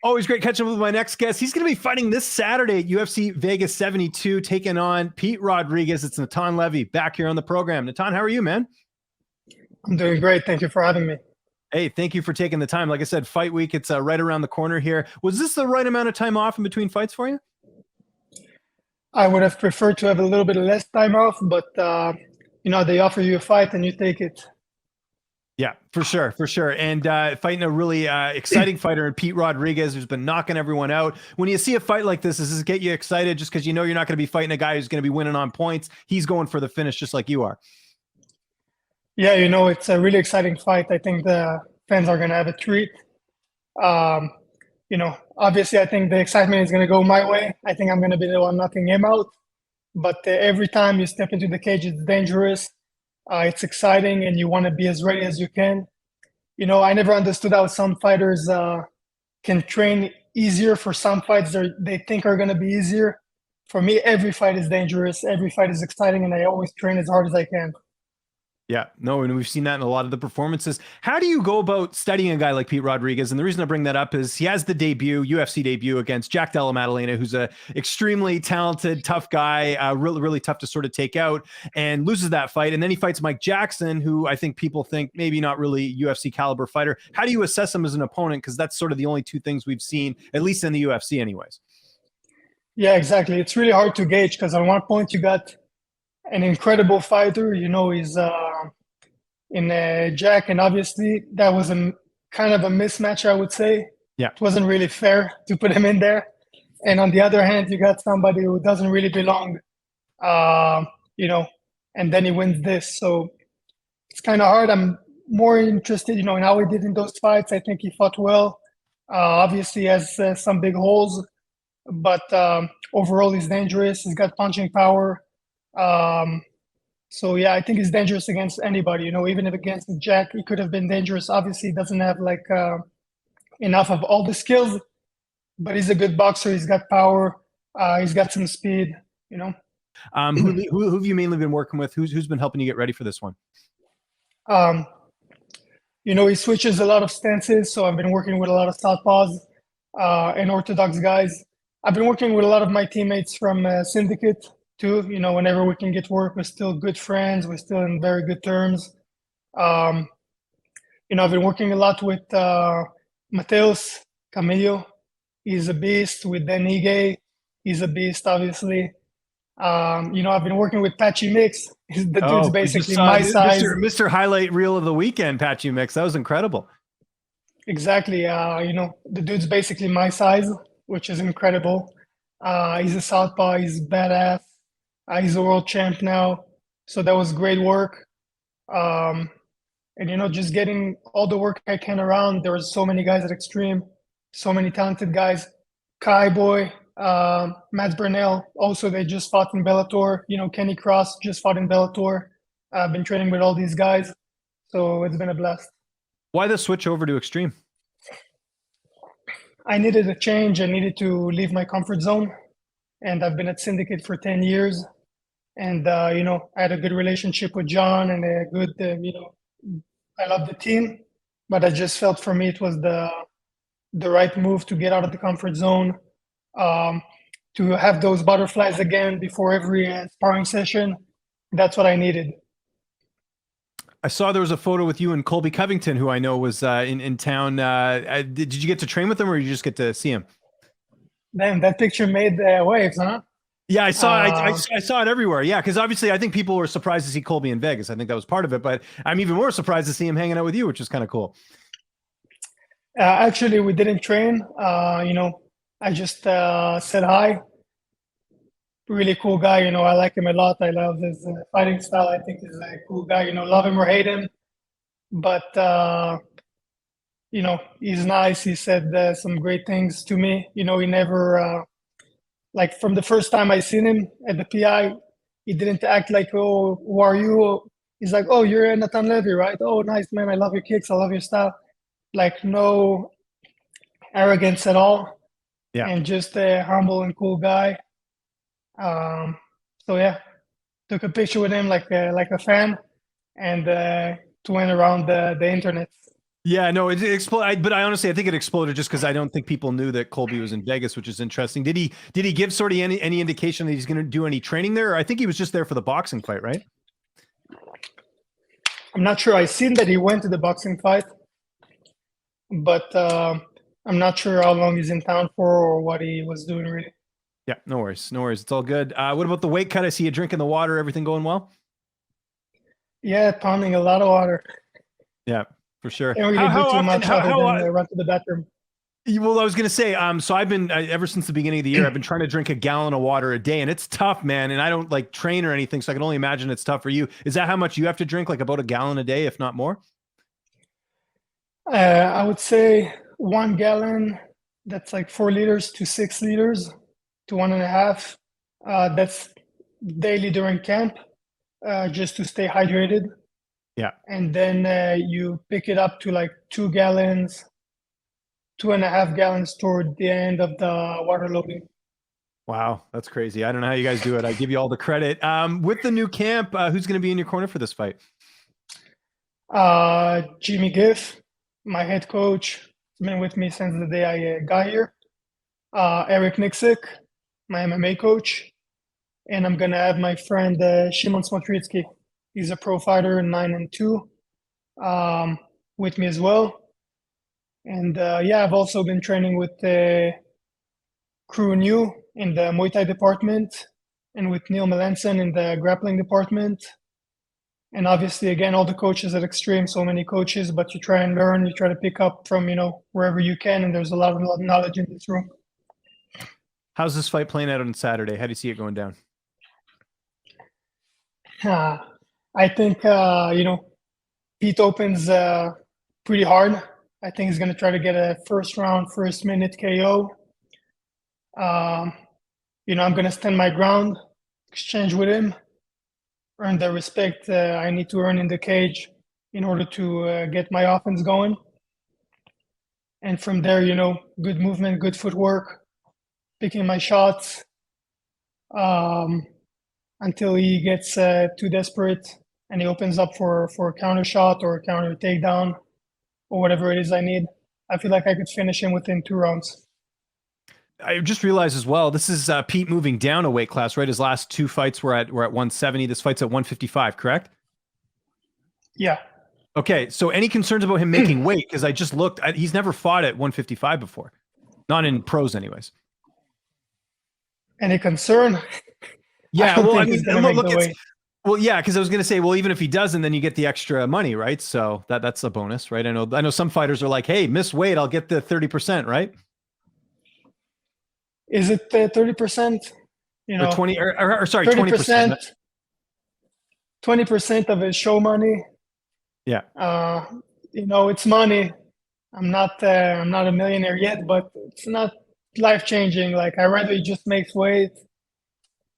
Always great catching up with my next guest. He's going to be fighting this Saturday at UFC Vegas 72, taking on Pete Rodriguez. It's Natan Levy back here on the program. Natan, how are you, man? I'm doing great. Thank you for having me. Hey, thank you for taking the time. Like I said, fight week, it's right around the corner here. Was this the right amount of time off in between fights for you? I would have preferred to have a little bit less time off, but they offer you a fight and you take it. Yeah, for sure, for sure. And fighting a really exciting fighter in Pete Rodriguez, who's been knocking everyone out. When you see a fight like this, does this get you excited just because you know you're not going to be fighting a guy who's going to be winning on points? He's going for the finish just like you are. Yeah, it's a really exciting fight. I think the fans are going to have a treat. Obviously, I think the excitement is going to go my way. I think I'm going to be the one knocking him out. But every time you step into the cage, it's dangerous. It's exciting, and you want to be as ready as you can. I never understood how some fighters can train easier for some fights they think are going to be easier. For me, every fight is dangerous. Every fight is exciting, and I always train as hard as I can. Yeah, no, and we've seen that in a lot of the performances. How do you go about studying a guy like Pete Rodriguez? And the reason I bring that up is he has the UFC debut against Jack Della Maddalena, who's a extremely talented, tough guy, really, really tough to sort of take out, and loses that fight. And then he fights Mike Jackson, who I think people think maybe not really UFC caliber fighter. How do you assess him as an opponent? Because that's sort of the only two things we've seen, at least in the UFC anyways. Yeah, exactly. It's really hard to gauge because on one point you got an incredible fighter. He's in Jack, and obviously that was a kind of a mismatch, I would say. Yeah, it wasn't really fair to put him in there. And on the other hand, you got somebody who doesn't really belong, and then he wins this. So it's kind of hard. I'm more interested, in how he did in those fights. I think he fought well. Obviously, he has some big holes, but overall, he's dangerous. He's got punching power. So yeah, I think he's dangerous against anybody. Even if against Jack, he could have been dangerous. Obviously, he doesn't have enough of all the skills, but he's a good boxer. He's got power. He's got some speed. Who have you mainly been working with? Who's been helping you get ready for this one? He switches a lot of stances. So I've been working with a lot of southpaws and orthodox guys. I've been working with a lot of my teammates from Syndicate too. Whenever we can get work, we're still good friends. We're still in very good terms. I've been working a lot with Mateus Camillo. He's a beast. With Dan Ige, he's a beast, obviously. I've been working with Patchy Mix. The dude's basically my size. Mr. Highlight Reel of the weekend, Patchy Mix. That was incredible. Exactly. The dude's basically my size, which is incredible. He's a southpaw. He's badass. He's a world champ now. So that was great work. And, just getting all the work I can around. There were so many guys at Extreme, so many talented guys. Kai Boy, Matt Burnell. Also, they just fought in Bellator. Kenny Cross just fought in Bellator. I've been training with all these guys. So it's been a blast. Why the switch over to Extreme? I needed a change. I needed to leave my comfort zone. And I've been at Syndicate for 10 years. And, I had a good relationship with John and a good, I love the team. But I just felt for me it was the right move to get out of the comfort zone, to have those butterflies again before every sparring session. That's what I needed. I saw there was a photo with you and Colby Covington, who I know was in town. Did you get to train with him, or did you just get to see him? Damn, that picture made waves, huh? Yeah, I saw I saw it everywhere. Yeah, because obviously I think people were surprised to see Colby in Vegas. I think that was part of it, but I'm even more surprised to see him hanging out with you, which is kind of cool. Actually, we didn't train. I just said hi. Really cool guy. I like him a lot. I love his fighting style. I think he's a cool guy. Love him or hate him, but he's nice. He said some great things to me. He never. From the first time I seen him at the PI, he didn't act like, oh, who are you? He's like, oh, you're Natan Levy, right? Oh, nice, man. I love your kicks. I love your style. No arrogance at all. Yeah. And just a humble and cool guy. So yeah, took a picture with him like a fan, and went around the internet. Yeah, no, it exploded. But I honestly, I think it exploded just because I don't think people knew that Colby was in Vegas, which is interesting. Did he give sort of any indication that he's going to do any training there? Or I think he was just there for the boxing fight, right? I'm not sure. I seen that he went to the boxing fight, but I'm not sure how long he's in town for or what he was doing really. Yeah, no worries, no worries. It's all good. What about the weight cut? I see you drinking the water. Everything going well? Yeah, pounding a lot of water. Yeah, for sure. Can't really do How too often? much other than run to the bathroom. Well, I was going to say, so I've been ever since the beginning of the year, I've been trying to drink a gallon of water a day, and it's tough, man. And I don't like train or anything, so I can only imagine it's tough for you. Is that how much you have to drink? Like about a gallon a day, if not more? I would say 1 gallon, that's like 4 liters to 6 liters to 1.5. That's daily during camp, just to stay hydrated. Yeah. And then you pick it up to like 2 gallons, 2.5 gallons toward the end of the water loading. Wow, that's crazy. I don't know how you guys do it. I give you all the credit. With the new camp, who's going to be in your corner for this fight? Jimmy Giff, my head coach, has been with me since the day I got here. Eric Nixick, my MMA coach. And I'm going to have my friend Shimon Smotritsky. He's a pro fighter, 9-2, with me as well. And yeah, I've also been training with Crew New in the Muay Thai department and with Neil Melanson in the grappling department. And obviously, again, all the coaches at Extreme, so many coaches, but you try and learn, you try to pick up from, wherever you can. And there's a lot of knowledge in this room. How's this fight playing out on Saturday? How do you see it going down? I think, Pete opens pretty hard. I think he's going to try to get a first round, first minute KO. I'm going to stand my ground, exchange with him, earn the respect I need to earn in the cage in order to get my offense going. And from there, good movement, good footwork, picking my shots until he gets too desperate and he opens up for a counter shot or a counter takedown or whatever it is I need. I feel like I could finish him within 2 rounds. I just realized as well, this is Pete moving down a weight class, right? His last 2 fights were at 170. This fight's at 155, correct? Yeah. Okay, so any concerns about him making weight? Because I just looked, he's never fought at 155 before. Not in pros anyways. Any concern? Yeah, well, I mean, look, well, yeah, because I was going to say, well, even if he doesn't, then you get the extra money, right? So that's a bonus, right? I know some fighters are like, hey, miss weight, I'll get the 30%, right? Is it 30%? Or 20, or sorry, 20%. 20% of his show money. Yeah. It's money. I'm not a millionaire yet, but it's not life changing. Like I rather he just makes weight.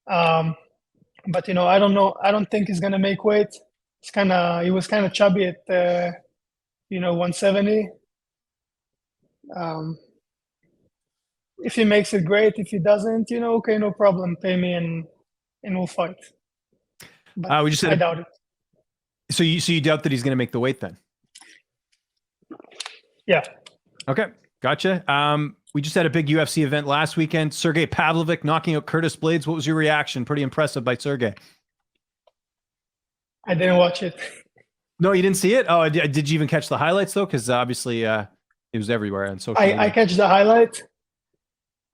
But I don't know. I don't think he's gonna make weight. He was kind of chubby at 170. If he makes it, great. If he doesn't, okay, no problem. Pay me and we'll fight. But I doubt it. So you doubt that he's going to make the weight then? Yeah. Okay, gotcha. We just had a big UFC event last weekend. Sergey Pavlovich knocking out Curtis Blades. What was your reaction? Pretty impressive by Sergey. I didn't watch it. No, you didn't see it? Oh, did you even catch the highlights though? Because obviously it was everywhere on social media. I catch the highlight.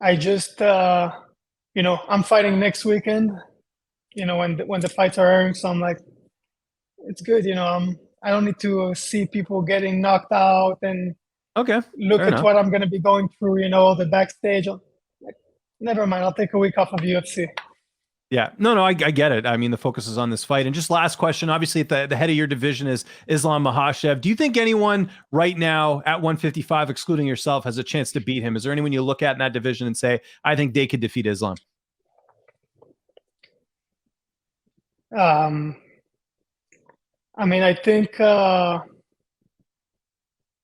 I just, I'm fighting next weekend, when the fights are airing. So I'm like, it's good. I don't need to see people getting knocked out and look at what I'm going to be going through, the backstage. Like, never mind. I'll take a week off of UFC. Yeah, no, I get it. I mean, the focus is on this fight. And just last question, obviously at the head of your division is Islam Makhachev. Do you think anyone right now at 155, excluding yourself, has a chance to beat him? Is there anyone you look at in that division and say, I think they could defeat Islam? I think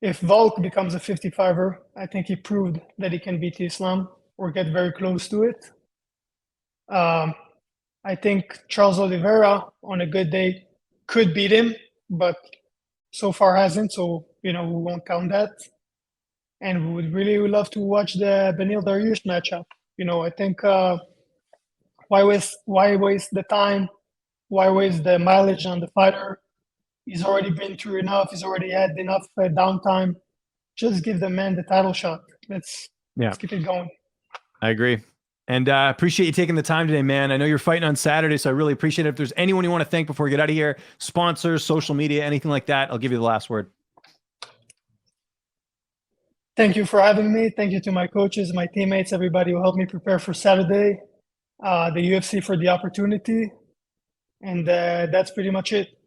if Volk becomes a 55er, I think he proved that he can beat Islam or get very close to it. I think Charles Oliveira on a good day could beat him, but so far hasn't. So we won't count that. And we would really love to watch the Benil Dariush matchup. I think why waste the time? Why waste the mileage on the fighter? He's already been through enough. He's already had enough downtime. Just give the man the title shot. Let's keep it going. I agree. And appreciate you taking the time today, man. I know you're fighting on Saturday, so I really appreciate it. If there's anyone you want to thank before we get out of here, sponsors, social media, anything like that, I'll give you the last word. Thank you for having me. Thank you to my coaches, my teammates, everybody who helped me prepare for Saturday, the UFC for the opportunity. And that's pretty much it.